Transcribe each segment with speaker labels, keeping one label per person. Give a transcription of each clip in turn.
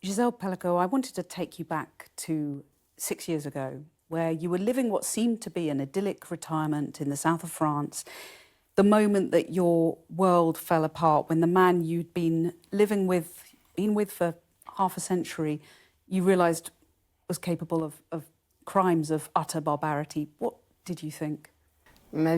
Speaker 1: Gisele Pelicot, I wanted to take you back to 6 years ago, where you were living what seemed to be an idyllic retirement in the south of France, the moment that your world fell apart, when the man you'd been with for half a century, you realised was capable of crimes of utter barbarity. What did you think?
Speaker 2: My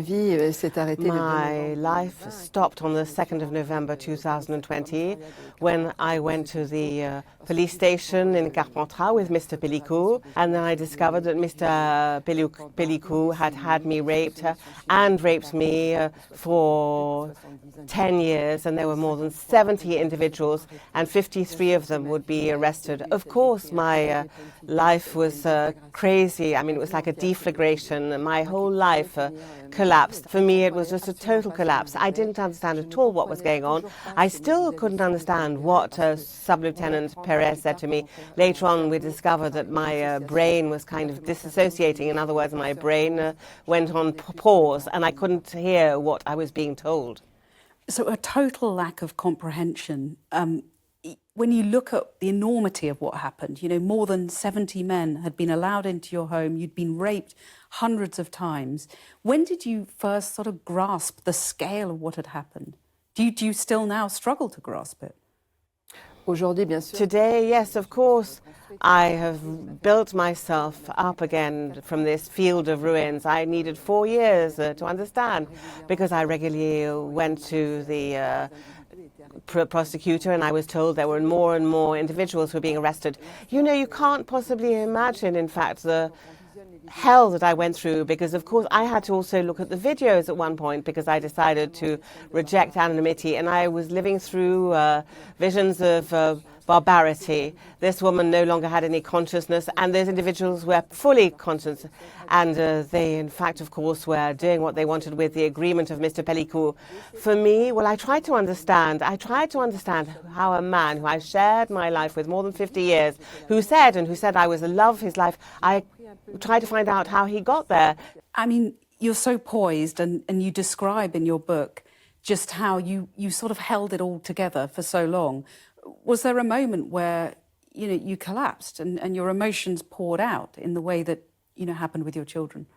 Speaker 2: life stopped on the 2nd of November 2020 when I went to the police station in Carpentras with Mr. Pelicot, and then I discovered that Mr. Pelicot had me raped and raped me for 10 years, and there were more than 70 individuals and 53 of them would be arrested. Of course, my life was crazy. I mean, it was like a deflagration. My whole life collapsed. For me, it was just a total collapse. I didn't understand at all what was going on. I still couldn't understand what Sub-Lieutenant Perez said to me. Later on, we discovered that my brain was kind of disassociating. In other words, my brain went on pause, and I couldn't hear what I was being told.
Speaker 1: So a total lack of comprehension. When you look at the enormity of what happened, you know, more than 70 men had been allowed into your home, you'd been raped hundreds of times. When did you first sort of grasp the scale of what had happened? Do you still now struggle to grasp it?
Speaker 2: Today, yes, of course. I have built myself up again from this field of ruins. I needed 4 years to understand, because I regularly went to the prosecutor and I was told there were more and more individuals who were being arrested. You know, you can't possibly imagine, in fact, the hell that I went through, because of course I had to also look at the videos at one point because I decided to reject anonymity, and I was living through visions of barbarity. This woman no longer had any consciousness, and those individuals were fully conscious, and they in fact of course were doing what they wanted with the agreement of Mr. Pelicot. For me, well, I tried to understand how a man who I shared my life with more than 50 years, who said I was the love of his life, I tried to find out how he got there.
Speaker 1: I mean, you're so poised, and you describe in your book just how you sort of held it all together for so long. Was there a moment where, you know, you collapsed and your emotions poured out in the way that, you know, happened with your children?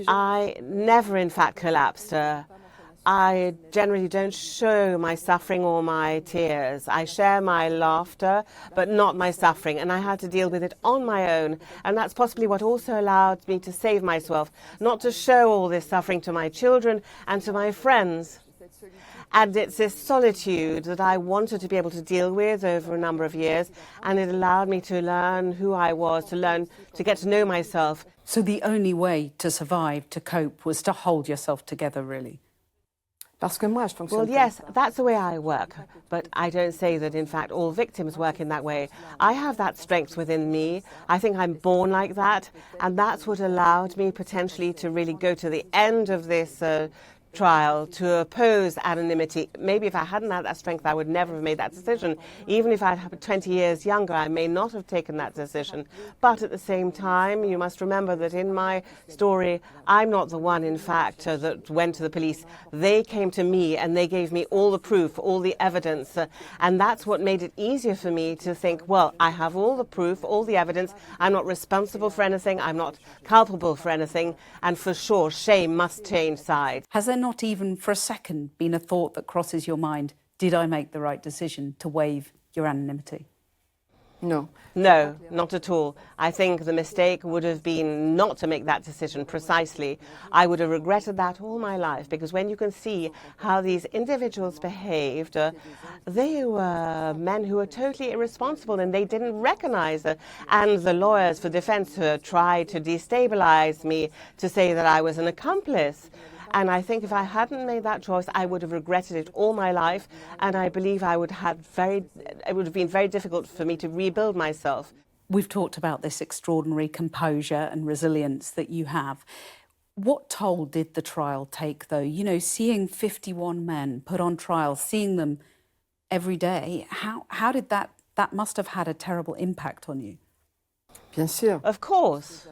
Speaker 2: I never, in fact, collapsed. I generally don't show my suffering or my tears. I share my laughter, but not my suffering, and I had to deal with it on my own. And that's possibly what also allowed me to save myself, not to show all this suffering to my children and to my friends. And it's this solitude that I wanted to be able to deal with over a number of years, and it allowed me to learn who I was, to get to know myself.
Speaker 1: So the only way to survive, to cope, was to hold yourself together, really?
Speaker 2: Well, yes, that's the way I work, but I don't say that, in fact, all victims work in that way. I have that strength within me. I think I'm born like that, and that's what allowed me potentially to really go to the end of this trial, to oppose anonymity. Maybe if I hadn't had that strength, I would never have made that decision. Even if I'd been 20 years younger, I may not have taken that decision. But at the same time, you must remember that in my story, I'm not the one, in fact, that went to the police. They came to me and they gave me all the proof, all the evidence. And that's what made it easier for me to think, well, I have all the proof, all the evidence. I'm not responsible for anything. I'm not culpable for anything. And for sure, shame must change sides.
Speaker 1: Has there not even for a second been a thought that crosses your mind, did I make the right decision to waive your anonymity?
Speaker 2: No, not at all. I think the mistake would have been not to make that decision precisely. I would have regretted that all my life, because when you can see how these individuals behaved, they were men who were totally irresponsible and they didn't recognize it. And the lawyers for defense tried to destabilize me, to say that I was an accomplice. And I think if I hadn't made that choice, I would have regretted it all my life. And I believe it would have been very difficult for me to rebuild myself.
Speaker 1: We've talked about this extraordinary composure and resilience that you have. What toll did the trial take, though? You know, seeing 51 men put on trial, seeing them every day, how did that must have had a terrible impact on you?
Speaker 3: Bien sûr.
Speaker 2: Of course,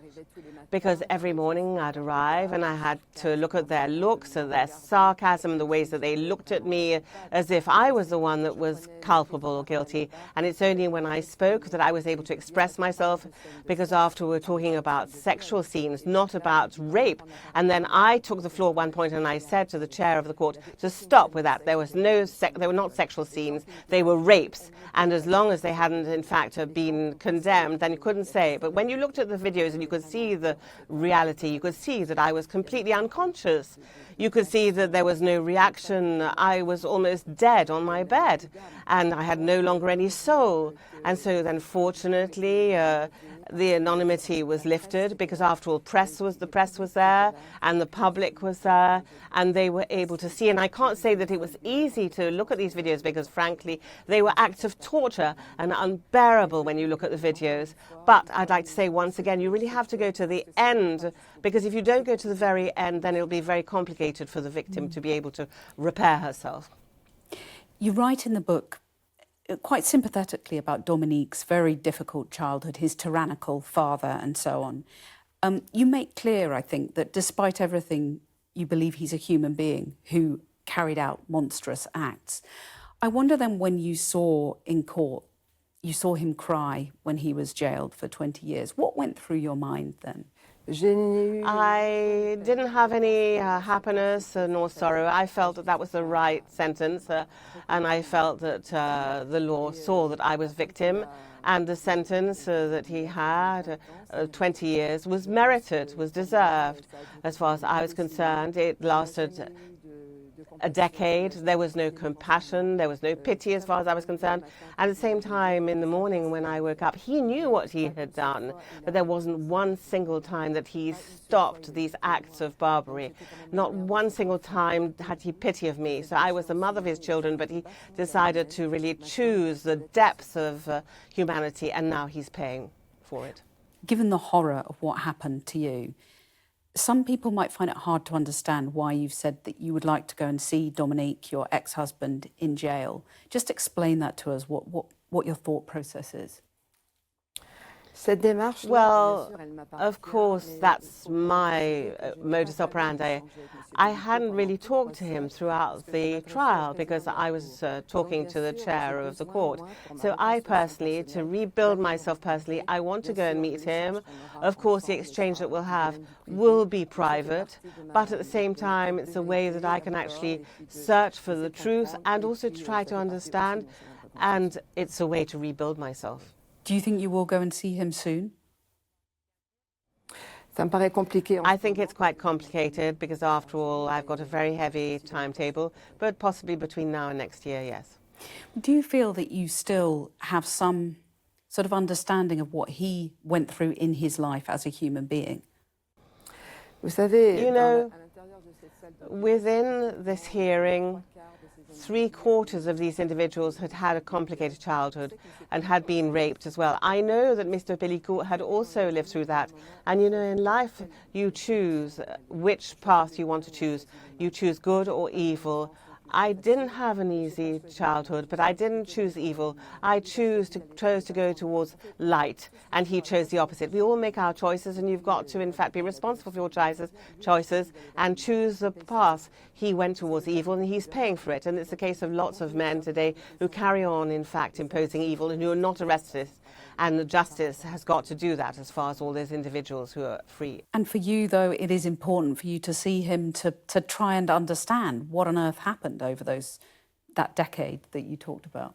Speaker 2: because every morning I'd arrive and I had to look at their looks and their sarcasm, the ways that they looked at me as if I was the one that was culpable or guilty. And it's only when I spoke that I was able to express myself, because after we're talking about sexual scenes, not about rape. And then I took the floor at one point and I said to the chair of the court to stop with that. There was they were not sexual scenes, they were rapes. And as long as they hadn't, in fact, been condemned, then you couldn't say. But when you looked at the videos and you could see the reality, you could see that I was completely unconscious. You could see that there was no reaction. I was almost dead on my bed, and I had no longer any soul. And so then, fortunately, the anonymity was lifted, because after all, the press was there and the public was there, and they were able to see. And I can't say that it was easy to look at these videos, because frankly they were acts of torture and unbearable when you look at the videos. But I'd like to say once again, you really have to go to the end, because if you don't go to the very end, then it'll be very complicated for the victim to be able to repair herself.
Speaker 1: You write in the book quite sympathetically about Dominique's very difficult childhood, his tyrannical father and so on. You make clear, I think, that despite everything, you believe he's a human being who carried out monstrous acts. I wonder then, when you saw in court, you saw him cry when he was jailed for 20 years. What went through your mind then?
Speaker 2: I didn't have any happiness nor sorrow. I felt that that was the right sentence, and I felt that the law saw that I was victim, and the sentence that he had, 20 years, was merited, was deserved. As far as I was concerned, it lasted a decade. There was no compassion, there was no pity as far as I was concerned. At the same time, in the morning when I woke up, he knew what he had done, but there wasn't one single time that he stopped these acts of barbary. Not one single time had he pity of me. So I was the mother of his children, but he decided to really choose the depths of humanity, and now he's paying for it.
Speaker 1: Given the horror of what happened to you, some people might find it hard to understand why you've said that you would like to go and see Dominique, your ex-husband, in jail. Just explain that to us, what your thought process is.
Speaker 2: Well, of course, that's my modus operandi. I hadn't really talked to him throughout the trial, because I was talking to the chair of the court. So I personally, to rebuild myself personally, I want to go and meet him. Of course, the exchange that we'll have will be private, but at the same time, it's a way that I can actually search for the truth and also to try to understand, and it's a way to rebuild myself.
Speaker 1: Do you think you will go and see him soon?
Speaker 2: I think it's quite complicated, because after all, I've got a very heavy timetable, but possibly between now and next year, yes.
Speaker 1: Do you feel that you still have some sort of understanding of what he went through in his life as a human being?
Speaker 2: You know, within this hearing, 3/4 of these individuals had had a complicated childhood and had been raped as well. I know that Mr. Pelicot had also lived through that. And you know, in life, you choose which path you want to choose. You choose good or evil. I didn't have an easy childhood, but I didn't choose evil. I chose to go towards light, and he chose the opposite. We all make our choices, and you've got to, in fact, be responsible for your choices and choose the path. He went towards evil, and he's paying for it. And it's the case of lots of men today who carry on, in fact, imposing evil and who are not arrested. And the justice has got to do that as far as all those individuals who are free.
Speaker 1: And for you, though, it is important for you to see him to try and understand what on earth happened over that decade that you talked about.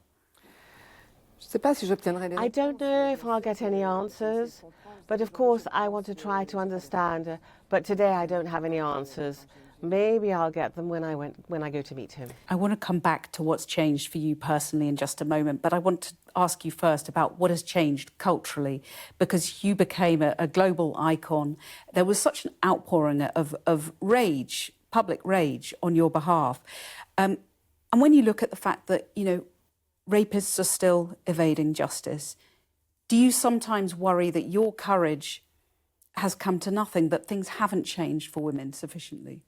Speaker 2: I don't know if I'll get any answers, but of course I want to try to understand. But today I don't have any answers. Maybe I'll get them when I go to meet him.
Speaker 1: I want to come back to what's changed for you personally in just a moment, but I want to ask you first about what has changed culturally, because you became a global icon. There was such an outpouring of rage, public rage on your behalf. And when you look at the fact that, you know, rapists are still evading justice, do you sometimes worry that your courage has come to nothing, that things haven't changed for women sufficiently?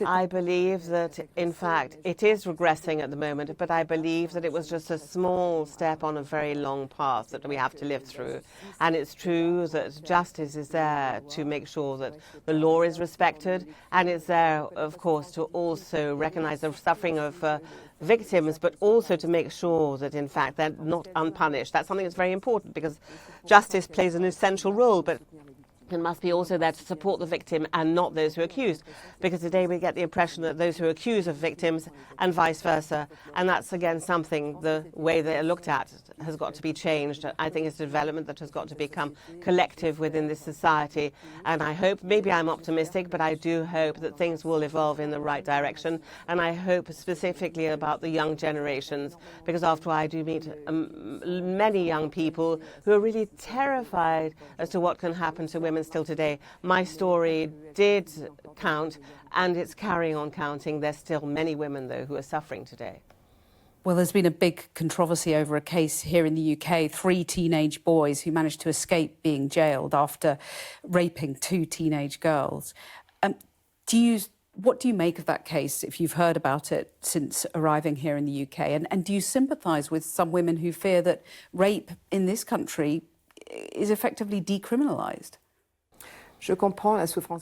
Speaker 2: I believe that, in fact, it is regressing at the moment, but I believe that it was just a small step on a very long path that we have to live through. And it's true that justice is there to make sure that the law is respected, and it's there, of course, to also recognize the suffering of victims, but also to make sure that, in fact, they're not unpunished. That's something that's very important, because justice plays an essential role, but it must be also there to support the victim and not those who are accused. Because today we get the impression that those who are accused are victims and vice versa. And that's, again, something, the way they're looked at has got to be changed. I think it's a development that has got to become collective within this society. And I hope, maybe I'm optimistic, but I do hope that things will evolve in the right direction. And I hope specifically about the young generations, because after all, I do meet many young people who are really terrified as to what can happen to women still today. My story did count, and it's carrying on counting. There's still many women, though, who are suffering today.
Speaker 1: Well, there's been a big controversy over a case here in the UK, 3 teenage boys who managed to escape being jailed after raping 2 teenage girls. What do you make of that case, if you've heard about it since arriving here in the UK? And do you sympathise with some women who fear that rape in this country is effectively decriminalised?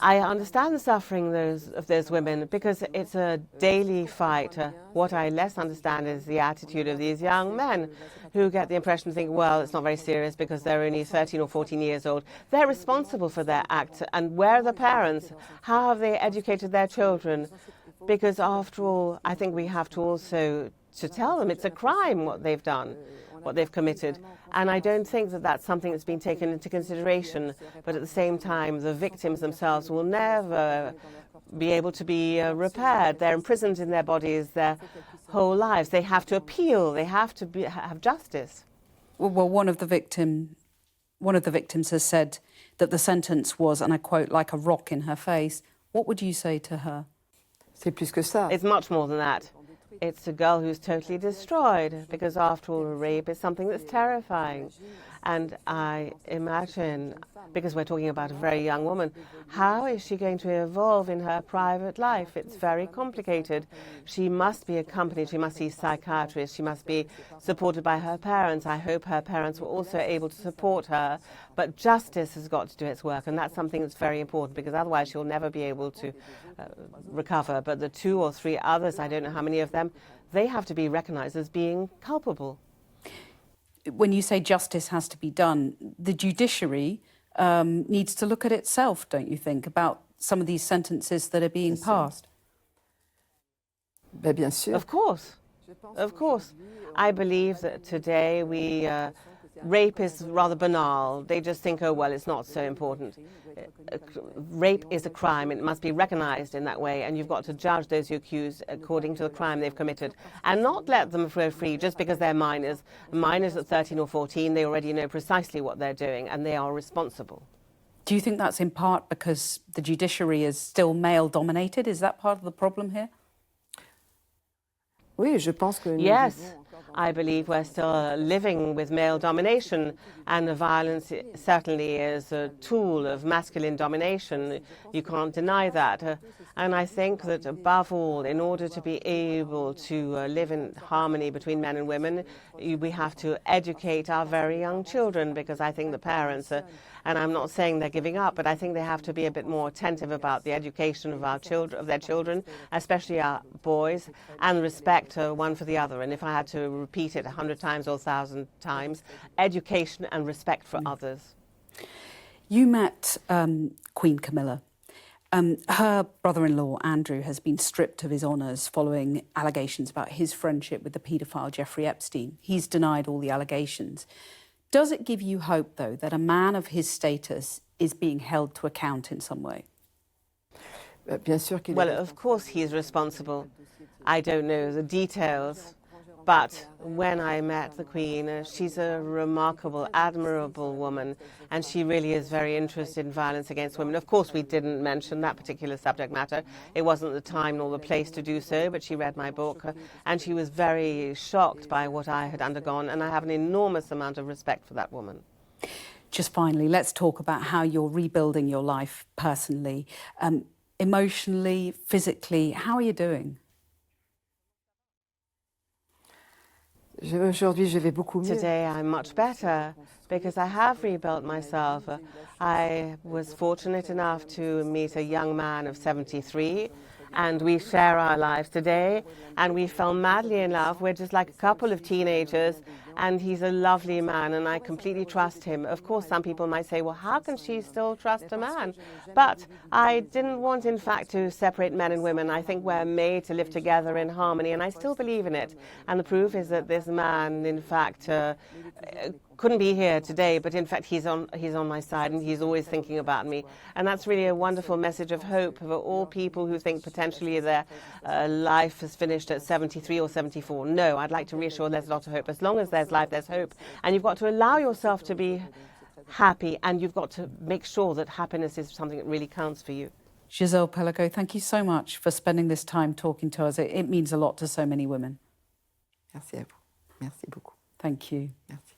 Speaker 2: I understand the suffering of those women, because it's a daily fight. What I less understand is the attitude of these young men who get the impression to think, well, it's not very serious because they're only 13 or 14 years old. They're responsible for their act. And where are the parents? How have they educated their children? Because after all, I think we have to also to tell them it's a crime what they've done, what they've committed. And I don't think that that's something that's been taken into consideration. But at the same time, the victims themselves will never be able to be repaired. They're imprisoned in their bodies their whole lives. They have to appeal. They have to have justice.
Speaker 1: Well, one of the victims has said that the sentence was, and I quote, like a rock in her face. What would you say to her?
Speaker 2: It's much more than that. It's a girl who's totally destroyed, because after all, a rape is something that's terrifying. And I imagine, because we're talking about a very young woman, how is she going to evolve in her private life? It's very complicated. She must be accompanied, she must see psychiatrists, she must be supported by her parents. I hope her parents were also able to support her. But justice has got to do its work, and that's something that's very important, because otherwise she'll never be able to recover. But the 2 or 3 others, I don't know how many of them, they have to be recognized as being culpable.
Speaker 1: When you say justice has to be done, the judiciary needs to look at itself, don't you think, about some of these sentences that are being passed?
Speaker 2: Of course. Of course. I believe that today rape is rather banal. They just think, oh, well, it's not so important. Rape is a crime. It must be recognized in that way, and you've got to judge those who accuse according to the crime they've committed, and not let them go free just because they're minors. Minors at 13 or 14, they already know precisely what they're doing, and they are responsible.
Speaker 1: Do you think that's in part because the judiciary is still male-dominated? Is that part of the problem here?
Speaker 2: Yes. I believe we're still living with male domination, and the violence certainly is a tool of masculine domination. You can't deny that. And I think that above all, in order to be able to live in harmony between men and women, we have to educate our very young children, because I think the parents and I'm not saying they're giving up, but I think they have to be a bit more attentive about the education of their children, especially our boys, and respect one for the other. And if I had to repeat it 100 times or 1,000 times, education and respect for others.
Speaker 1: You met Queen Camilla. Her brother-in-law, Andrew, has been stripped of his honours following allegations about his friendship with the paedophile Jeffrey Epstein. He's denied all the allegations. Does it give you hope, though, that a man of his status is being held to account in some way?
Speaker 2: Well, of course he's responsible. I don't know the details, but when I met the Queen, she's a remarkable, admirable woman, and she really is very interested in violence against women. Of course, we didn't mention that particular subject matter. It wasn't the time nor the place to do so, but she read my book, and she was very shocked by what I had undergone, and I have an enormous amount of respect for that woman.
Speaker 1: Just finally, let's talk about how you're rebuilding your life personally. emotionally, physically? How are you doing?
Speaker 3: Aujourd'hui, je vais beaucoup mieux.
Speaker 2: Today I'm much better because I have rebuilt myself. I was fortunate enough to meet a young man of 73, and we share our lives today, and we fell madly in love. We're just like a couple of teenagers, and he's a lovely man, and I completely trust him. Of course, some people might say, well, how can she still trust a man? But I didn't want, in fact, to separate men and women. I think we're made to live together in harmony, and I still believe in it. And the proof is that this man, in fact, couldn't be here today, but in fact he's on my side, and he's always thinking about me. And that's really a wonderful message of hope for all people who think potentially their life is finished at 73 or 74. No, I'd like to reassure there's a lot of hope. As long as there's life, there's hope. And you've got to allow yourself to be happy, and you've got to make sure that happiness is something that really counts for you.
Speaker 1: Gisele Pelicot, thank you so much for spending this time talking to us. It means a lot to so many women.
Speaker 3: Merci à vous. Merci beaucoup.
Speaker 1: Thank you.
Speaker 3: Merci.